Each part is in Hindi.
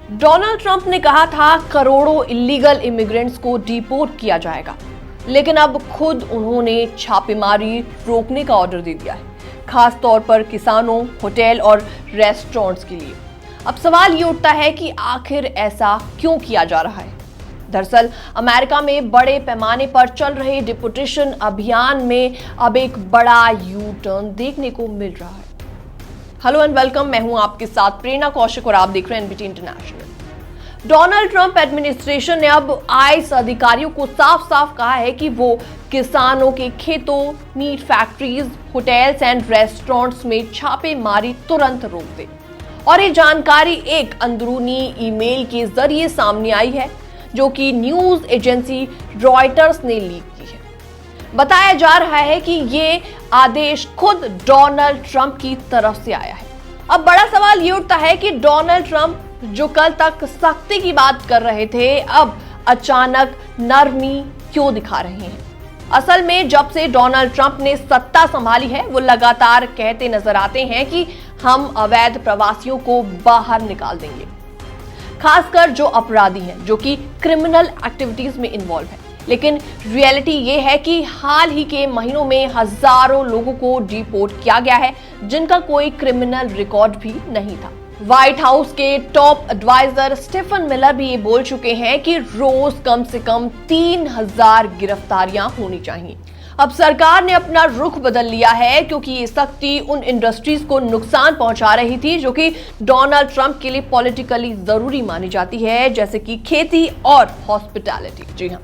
डोनाल्ड ट्रंप ने कहा था करोड़ों इलीगल इमिग्रेंट्स को डिपोर्ट किया जाएगा, लेकिन अब खुद उन्होंने छापेमारी रोकने का ऑर्डर दे दिया है, खास तौर पर किसानों, होटल और रेस्टोरेंट्स के लिए। अब सवाल ये उठता है कि आखिर ऐसा क्यों किया जा रहा है। दरअसल अमेरिका में बड़े पैमाने पर चल रहे डिपोर्टेशन अभियान में अब एक बड़ा यू टर्न देखने को मिल रहा है। हेलो एंड वेलकम, मैं हूं आपके साथ प्रेरणा कौशिक और आप देख रहे हैं NBT international. Donald Trump administration ने अब आईस अधिकारियों को साफ साफ कहा है कि वो किसानों के खेतों, meat factories, hotels and restaurants में छापेमारी तुरंत रोक दे। और ये जानकारी एक अंदरूनी ईमेल के जरिए सामने आई है, जो कि न्यूज एजेंसी रॉयटर्स ने लीक की है। बताया जा रहा है कि ये आदेश खुद डोनाल्ड ट्रंप की तरफ से आया है। अब बड़ा सवाल ये उठता है कि डोनाल्ड ट्रंप जो कल तक सख्ती की बात कर रहे थे, अब अचानक नरमी क्यों दिखा रहे हैं। असल में जब से डोनाल्ड ट्रंप ने सत्ता संभाली है, वो लगातार कहते नजर आते हैं कि हम अवैध प्रवासियों को बाहर निकाल देंगे, खासकर जो अपराधी हैं, जो कि क्रिमिनल एक्टिविटीज में इन्वॉल्व है। लेकिन रियलिटी ये है कि हाल ही के महीनों में हजारों लोगों को डिपोर्ट किया गया है, जिनका कोई क्रिमिनल रिकॉर्ड भी नहीं था। व्हाइट हाउस के टॉप एडवाइजर स्टीफन मिलर भी ये बोल चुके हैं कि रोज कम से कम 3000 गिरफ्तारियां होनी चाहिए। अब सरकार ने अपना रुख बदल लिया है, क्योंकि ये सख्ती उन इंडस्ट्रीज को नुकसान पहुंचा रही थी जो कि डोनाल्ड ट्रंप के लिए पॉलिटिकली जरूरी मानी जाती है, जैसे कि खेती और हॉस्पिटैलिटी। जी हाँ,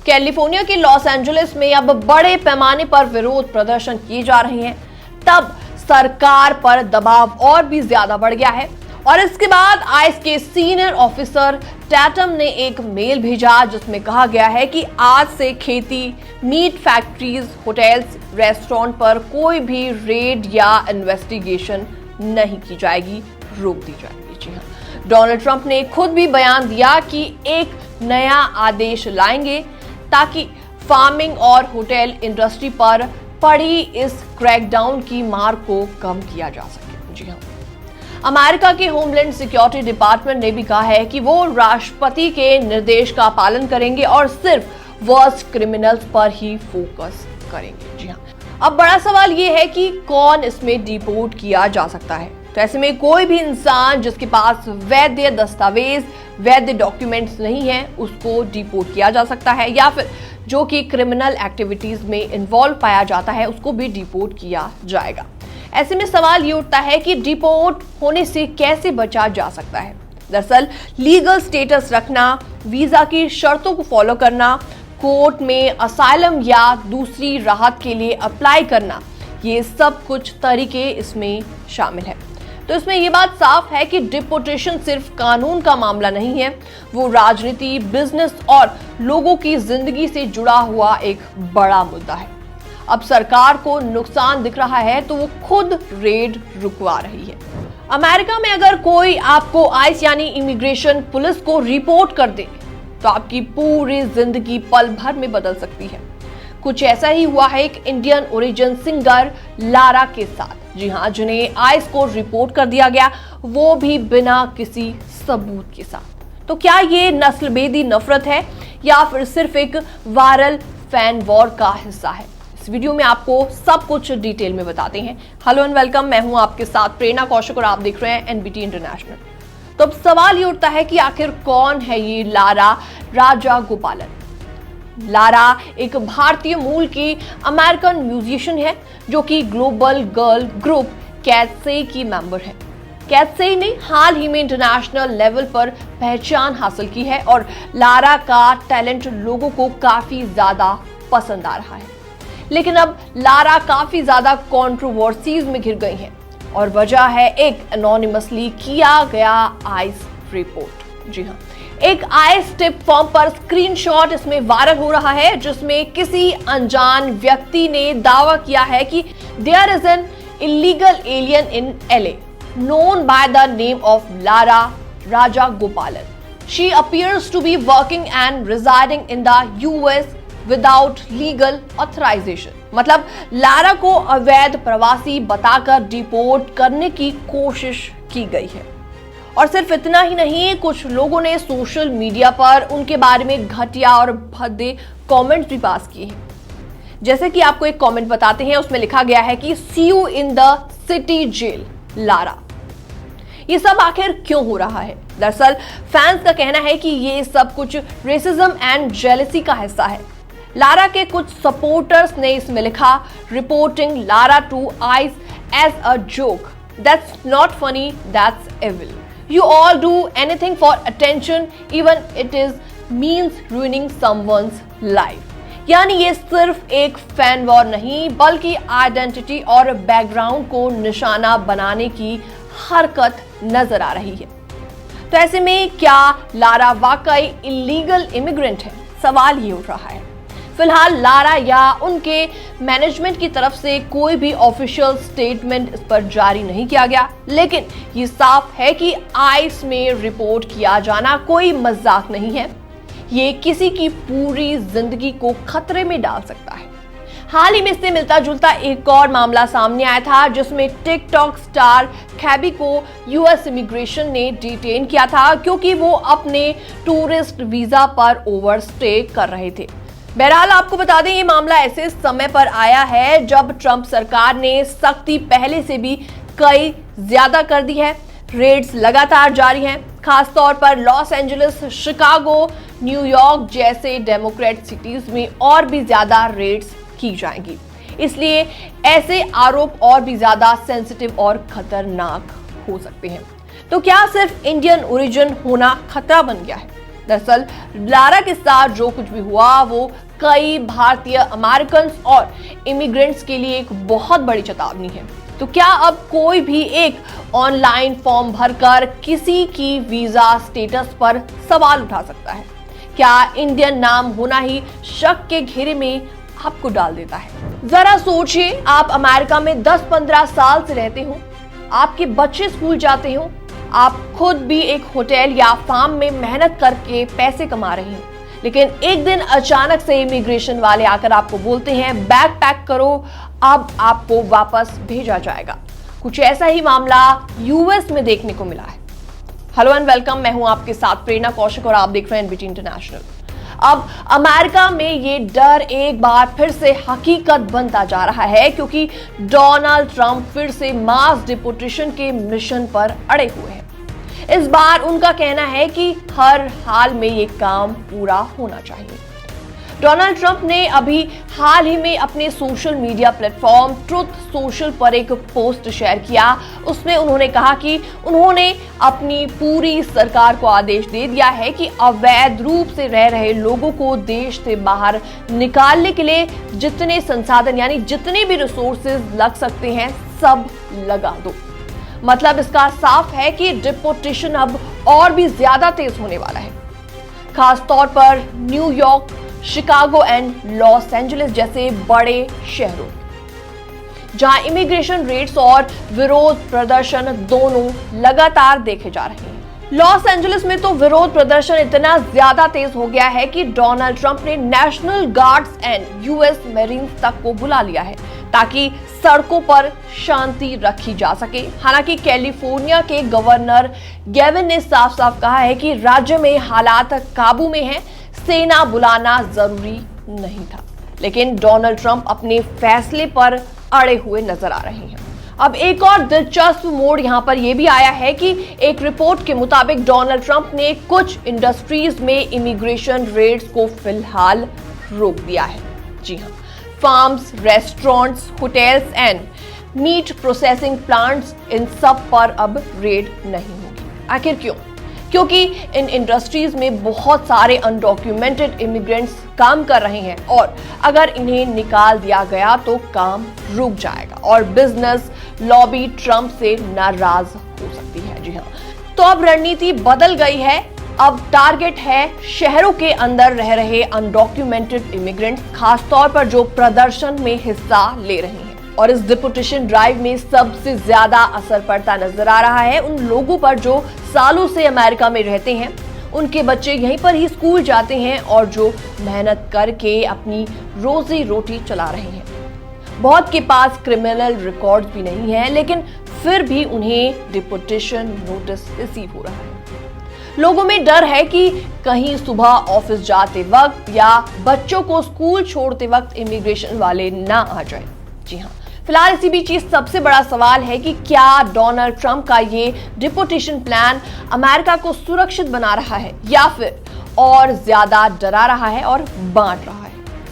कैलिफोर्निया के लॉस एंजलिस में अब बड़े पैमाने पर विरोध प्रदर्शन किए जा रहे हैं। तब सरकार पर दबाव और भी ज्यादा बढ़ गया है और इसके बाद आईस के सीनियर ऑफिसर टैटम ने एक मेल भेजा, जिसमें कहा गया है कि आज से खेती, मीट फैक्ट्रीज, होटल्स, रेस्टोरेंट पर कोई भी रेड या इन्वेस्टिगेशन नहीं की जाएगी, रोक दी जाएगी। जी हाँ, डोनाल्ड ट्रंप ने खुद भी बयान दिया कि एक नया आदेश लाएंगे ताकि फार्मिंग और होटल इंडस्ट्री पर पड़ी इस क्रैकडाउन की मार को कम किया जा सके। जी हाँ, अमेरिका के होमलैंड सिक्योरिटी डिपार्टमेंट ने भी कहा है कि वो राष्ट्रपति के निर्देश का पालन करेंगे और सिर्फ वर्स्ट क्रिमिनल्स पर ही फोकस करेंगे। जी हाँ, अब बड़ा सवाल ये है कि कौन इसमें डिपोर्ट किया जा सकता है। तो ऐसे में कोई भी इंसान जिसके पास वैध दस्तावेज, वैध डॉक्यूमेंट्स नहीं है, उसको डिपोर्ट किया जा सकता है, या फिर जो कि क्रिमिनल एक्टिविटीज में इन्वॉल्व पाया जाता है, उसको भी डिपोर्ट किया जाएगा। ऐसे में सवाल ये उठता है कि डिपोर्ट होने से कैसे बचा जा सकता है। दरअसल लीगल स्टेटस रखना, वीजा की शर्तों को फॉलो करना, कोर्ट में असाइलम या दूसरी राहत के लिए अप्लाई करना, ये सब कुछ तरीके इसमें शामिल है। तो इसमें ये बात साफ है कि डिपोर्टेशन सिर्फ कानून का मामला नहीं है, वो राजनीति, बिजनेस और लोगों की जिंदगी से जुड़ा हुआ एक बड़ा मुद्दा है। अब सरकार को नुकसान दिख रहा है तो वो खुद रेड रुकवा रही है। अमेरिका में अगर कोई आपको आईस यानी इमिग्रेशन पुलिस को रिपोर्ट कर दे तो आपकी पूरी जिंदगी पल भर में बदल सकती है। कुछ ऐसा ही हुआ है एक इंडियन ओरिजिन सिंगर लारा के साथ। जी हाँ, जिन्हें आईस को रिपोर्ट कर दिया गया, वो भी बिना किसी सबूत के साथ। तो क्या ये नस्लभेदी नफरत है या फिर सिर्फ एक वायरल फैन वॉर का हिस्सा है? इस वीडियो में आपको सब कुछ डिटेल में बताते हैं। हेलो एंड वेलकम, मैं हूं आपके साथ प्रेरणा कौशिक और आप देख रहे हैं एनबीटी इंटरनेशनल। तो अब सवाल ये उठता है कि आखिर कौन है ये लारा राजागोपालन। लारा एक भारतीय मूल की अमेरिकन म्यूजिशियन है, जो कि ग्लोबल गर्ल ग्रुप कैटसे की मेंबर है। कैटसे ने हाल ही में इंटरनेशनल लेवल पर पहचान हासिल की है और लारा का टैलेंट लोगों को काफी ज्यादा पसंद आ रहा है। लेकिन अब लारा काफी ज्यादा कंट्रोवर्सीज में घिर गई हैं और वजह है एक एनोनिमसली किया गया आईस रिपोर्ट। जी हाँ, एक आईस टिप फॉर्म पर स्क्रीनशॉट इसमें वायरल हो रहा है, जिसमें किसी अनजान व्यक्ति ने दावा किया है कि there is an illegal alien in LA known by the name of Lara Rajagopalan. She appears to be working and residing in the US without legal authorization. मतलब लारा को अवैध प्रवासी बताकर डिपोर्ट करने की कोशिश की गई है। और सिर्फ इतना ही नहीं, कुछ लोगों ने सोशल मीडिया पर उनके बारे में घटिया और भद्दे कमेंट्स भी पास किए हैं। जैसे कि आपको एक कमेंट बताते हैं, उसमें लिखा गया है कि see you in the city jail Lara. ये सब आखिर क्यों हो रहा है? दरअसल फैंस का कहना है कि ये सब कुछ रेसिज्म एंड जेलसी का हिस्सा है। लारा के कुछ सपोर्टर्स ने इसमें लिखा, reporting Lara to ICE as a joke, that's not funny, that's evil, you all do anything for attention, even it is means ruining someone's life. यानी ये सिर्फ एक फैन वॉर नहीं, बल्कि आइडेंटिटी और बैकग्राउंड को निशाना बनाने की हरकत नजर आ रही है। तो ऐसे में क्या लारा वाकई इलीगल इमिग्रेंट है? सवाल ये उठ रहा है। फिलहाल लारा या उनके मैनेजमेंट की तरफ से कोई भी ऑफिशियल स्टेटमेंट इस पर जारी नहीं किया गया, लेकिन ये साफ है कि आइस में रिपोर्ट किया जाना कोई मजाक नहीं है। ये किसी की पूरी जिंदगी को खतरे में डाल सकता है। हाल ही में इससे मिलता जुलता एक और मामला सामने आया था, जिसमें टिकटॉक स्टार कैबी को यूएस इमिग्रेशन ने डिटेन किया था क्योंकि वो अपने टूरिस्ट वीजा पर ओवरस्टे कर रहे थे। बहरहाल आपको बता दें, ये मामला ऐसे समय पर आया है जब ट्रंप सरकार ने सख्ती पहले से भी कई ज्यादा कर दी है। रेड्स लगातार जारी हैं, खासतौर पर लॉस एंजलिस, शिकागो, न्यूयॉर्क जैसे डेमोक्रेट सिटीज में और भी ज्यादा रेड्स की जाएंगी। इसलिए ऐसे आरोप और भी ज्यादा सेंसिटिव और खतरनाक हो सकते हैं। तो क्या सिर्फ इंडियन ओरिजिन होना खतरा बन गया है? दरअसल लारा के साथ जो कुछ भी हुआ वो कई भारतीय अमेरिकन और इमिग्रेंट्स के लिए एक बहुत बड़ी चेतावनी है। तो क्या अब कोई भी एक ऑनलाइन फॉर्म भरकर किसी की वीजा स्टेटस पर सवाल उठा सकता है? क्या इंडियन नाम होना ही शक के घेरे में आपको डाल देता है? जरा सोचिए, आप अमेरिका में 10-15 साल से रहते हो, आपके बच्चे स्कूल जाते हो, आप खुद भी एक होटल या फार्म में मेहनत करके पैसे कमा रहे हैं, लेकिन एक दिन अचानक से इमिग्रेशन वाले आकर आपको बोलते हैं बैग पैक करो, अब आपको वापस भेजा जाएगा। कुछ ऐसा ही मामला यूएस में देखने को मिला है। हेलो एंड वेलकम, मैं हूं आपके साथ प्रेरणा कौशिक और आप देख रहे हैं एनबीटी इंटरनेशनल। अब अमेरिका में ये डर एक बार फिर से हकीकत बनता जा रहा है, क्योंकि डोनाल्ड ट्रंप फिर से मास डिपोर्टेशन के मिशन पर अड़े हुए हैं। इस बार उनका कहना है कि हर हाल में ये काम पूरा होना चाहिए। डोनाल्ड ट्रंप ने अभी हाल ही में अपने social media platform truth social पर एक पोस्ट शेयर किया। उसमें उन्होंने कहा कि उन्होंने अपनी पूरी सरकार को आदेश दे दिया है कि अवैध रूप से रह रहे लोगों को देश से बाहर निकालने के लिए जितने संसाधन यानी जितने भी रिसोर्सेज लग सकते हैं सब लगा दो। मतलब इसका साफ है कि डिपोर्टेशन अब और भी ज्यादा तेज होने वाला है, खासतौर पर New York, Chicago and Los Angeles जैसे बड़े शहरों, जहां इमिग्रेशन रेट्स और विरोध प्रदर्शन दोनों लगातार देखे जा रहे हैं। लॉस एंजलिस में तो विरोध प्रदर्शन इतना ज्यादा तेज हो गया है कि डोनाल्ड ट्रंप ने national guards and US marines तक को बुला लिया है ताकि सड़कों पर शांति रखी जा सके। हालांकि कैलिफोर्निया के गवर्नर गेविन ने साफ साफ कहा है कि राज्य में हालात काबू में हैं, सेना बुलाना जरूरी नहीं था। लेकिन डोनाल्ड ट्रंप अपने फैसले पर अड़े हुए नजर आ रहे हैं। अब एक और दिलचस्प मोड़ यहां पर यह भी आया है कि एक रिपोर्ट के मुताबिक डोनाल्ड ट्रंप ने कुछ इंडस्ट्रीज में इमिग्रेशन रेट्स को फिलहाल रोक दिया है। जी हां, farms, restaurants, hotels and meat processing plants, इन सब पर अब रेड नहीं होगी। आखिर क्यों? क्योंकि इन इंडस्ट्रीज में बहुत सारे अनडॉक्यूमेंटेड इमिग्रेंट्स काम कर रहे हैं और अगर इन्हें निकाल दिया गया तो काम रुक जाएगा और बिजनेस लॉबी ट्रंप से नाराज हो सकती है। जी हाँ, तो अब रणनीति बदल गई है। अब टारगेट है शहरों के अंदर रह रहे अनडॉक्यूमेंटेड इमिग्रेंट्स, खासतौर पर जो प्रदर्शन में हिस्सा ले रहे हैं। और इस डिपोर्टेशन ड्राइव में सबसे ज्यादा असर पड़ता नजर आ रहा है उन लोगों पर जो सालों से अमेरिका में रहते हैं, उनके बच्चे यहीं पर ही स्कूल जाते हैं और जो मेहनत करके अपनी रोजी रोटी चला रहे हैं। बहुत के पास क्रिमिनल रिकॉर्ड भी नहीं है, लेकिन फिर भी उन्हें डिपोटेशन नोटिस रिसीव हो रहा है। लोगों में डर है कि कहीं सुबह ऑफिस जाते वक्त या बच्चों को स्कूल छोड़ते वक्त इमिग्रेशन वाले ना आ जाए। जी हाँ, फिलहाल इसी बीच ये सबसे बड़ा सवाल है कि क्या डोनाल्ड ट्रंप का ये डिपोटेशन प्लान अमेरिका को सुरक्षित बना रहा है या फिर और ज्यादा डरा रहा है और बांट रहा है।